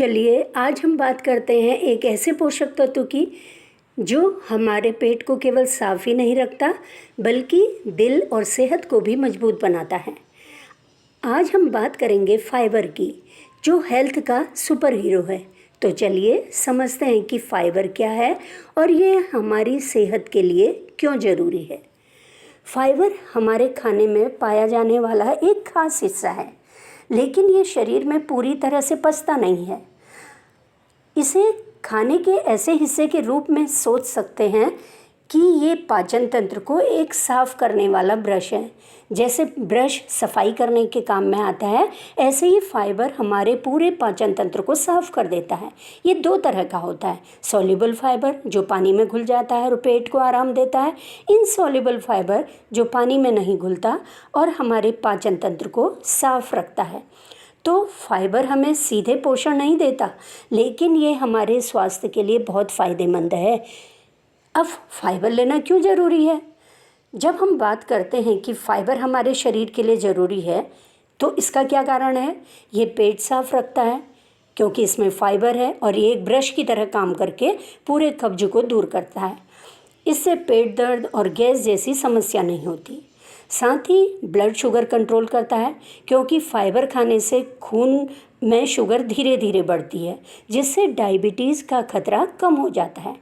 चलिए आज हम बात करते हैं एक ऐसे पोषक तत्व की जो हमारे पेट को केवल साफ ही नहीं रखता बल्कि दिल और सेहत को भी मजबूत बनाता है। आज हम बात करेंगे फाइबर की, जो हेल्थ का सुपर हीरो है। तो चलिए समझते हैं कि फाइबर क्या है और ये हमारी सेहत के लिए क्यों ज़रूरी है। फाइबर हमारे खाने में पाया जाने वाला एक खास हिस्सा है, लेकिन ये शरीर में पूरी तरह से पचता नहीं है। इसे खाने के ऐसे हिस्से के रूप में सोच सकते हैं कि ये पाचन तंत्र को एक साफ करने वाला ब्रश है। जैसे ब्रश सफाई करने के काम में आता है, ऐसे ही फाइबर हमारे पूरे पाचन तंत्र को साफ कर देता है। ये दो तरह का होता है, सॉल्युबल फाइबर जो पानी में घुल जाता है और पेट को आराम देता है, इनसॉल्युबल फाइबर जो पानी में नहीं घुलता और हमारे पाचन तंत्र को साफ रखता है। तो फाइबर हमें सीधे पोषण नहीं देता, लेकिन ये हमारे स्वास्थ्य के लिए बहुत फ़ायदेमंद है। अब फाइबर लेना क्यों ज़रूरी है? जब हम बात करते हैं कि फाइबर हमारे शरीर के लिए ज़रूरी है, तो इसका क्या कारण है? ये पेट साफ रखता है क्योंकि इसमें फाइबर है और ये एक ब्रश की तरह काम करके पूरे कब्ज को दूर करता है। इससे पेट दर्द और गैस जैसी समस्या नहीं होती। साथ ही ब्लड शुगर कंट्रोल करता है क्योंकि फाइबर खाने से खून में शुगर धीरे धीरे बढ़ती है, जिससे डायबिटीज़ का खतरा कम हो जाता है।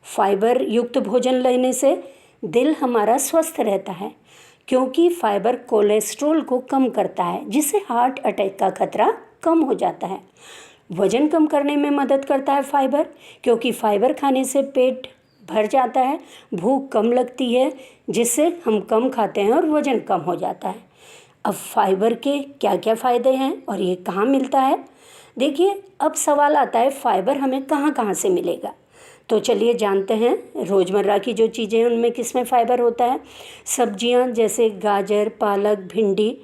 फाइबर युक्त भोजन लेने से दिल हमारा स्वस्थ रहता है क्योंकि फाइबर कोलेस्ट्रॉल को कम करता है, जिससे हार्ट अटैक का खतरा कम हो जाता है। वज़न कम करने में मदद करता है फाइबर, क्योंकि फाइबर खाने से पेट भर जाता है, भूख कम लगती है, जिससे हम कम खाते हैं और वज़न कम हो जाता है। अब फाइबर के क्या क्या फ़ायदे हैं और ये कहाँ मिलता है? देखिए, अब सवाल आता है फाइबर हमें कहाँ कहाँ से मिलेगा। तो चलिए जानते हैं रोज़मर्रा की जो चीज़ें हैं उनमें किस में फ़ाइबर होता है। सब्जियां जैसे गाजर, पालक, भिंडी,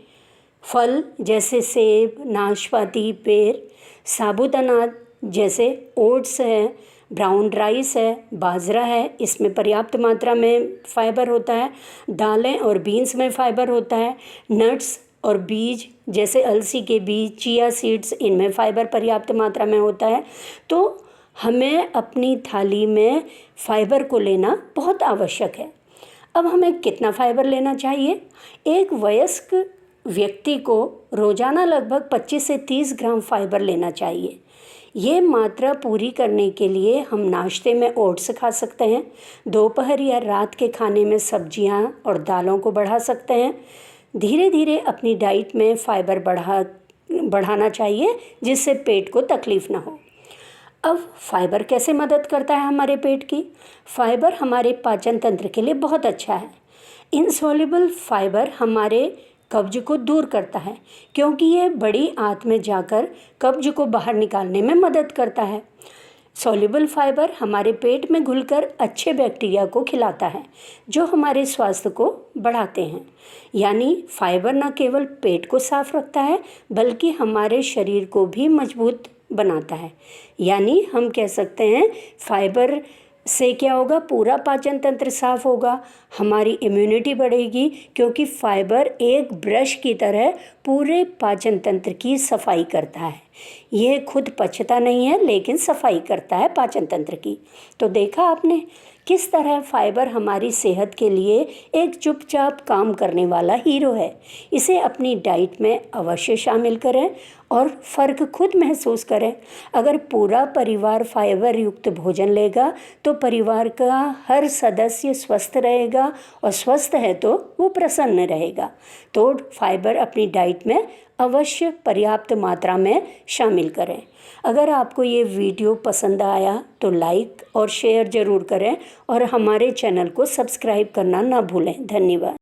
फल जैसे सेब, नाशपाती, बेर, साबुत अनाज जैसे ओट्स है, ब्राउन राइस है, बाजरा है, इसमें पर्याप्त मात्रा में फ़ाइबर होता है। दालें और बीन्स में फ़ाइबर होता है। नट्स और बीज जैसे अलसी के बीज, चिया सीड्स, इनमें फ़ाइबर पर्याप्त मात्रा में होता है। तो हमें अपनी थाली में फ़ाइबर को लेना बहुत आवश्यक है। अब हमें कितना फ़ाइबर लेना चाहिए? एक वयस्क व्यक्ति को रोज़ाना लगभग 25 से 30 ग्राम फ़ाइबर लेना चाहिए। ये मात्रा पूरी करने के लिए हम नाश्ते में ओट्स खा सकते हैं, दोपहर या रात के खाने में सब्जियां और दालों को बढ़ा सकते हैं। धीरे धीरे अपनी डाइट में फ़ाइबर बढ़ाना चाहिए, जिससे पेट को तकलीफ़ ना हो। अब फाइबर कैसे मदद करता है हमारे पेट की? फाइबर हमारे पाचन तंत्र के लिए बहुत अच्छा है। इनसॉल्युबल फाइबर हमारे कब्ज को दूर करता है क्योंकि ये बड़ी आंत में जाकर कब्ज को बाहर निकालने में मदद करता है। सॉल्युबल फाइबर हमारे पेट में घुलकर अच्छे बैक्टीरिया को खिलाता है, जो हमारे स्वास्थ्य को बढ़ाते हैं। यानी फाइबर न केवल पेट को साफ रखता है बल्कि हमारे शरीर को भी मजबूत बनाता है। यानी हम कह सकते हैं फाइबर से क्या होगा, पूरा पाचन तंत्र साफ होगा, हमारी इम्यूनिटी बढ़ेगी क्योंकि फाइबर एक ब्रश की तरह पूरे पाचन तंत्र की सफाई करता है। यह खुद पचता नहीं है लेकिन सफाई करता है पाचन तंत्र की। तो देखा आपने किस तरह फाइबर हमारी सेहत के लिए एक चुपचाप काम करने वाला हीरो है। इसे अपनी डाइट में अवश्य शामिल करें और फ़र्क खुद महसूस करें। अगर पूरा परिवार फाइबर युक्त भोजन लेगा तो परिवार का हर सदस्य स्वस्थ रहेगा और स्वस्थ है तो वो प्रसन्न रहेगा। तो फाइबर अपनी डाइट में अवश्य पर्याप्त मात्रा में शामिल करें। अगर आपको ये वीडियो पसंद आया तो लाइक और शेयर ज़रूर करें और हमारे चैनल को सब्सक्राइब करना ना भूलें। धन्यवाद।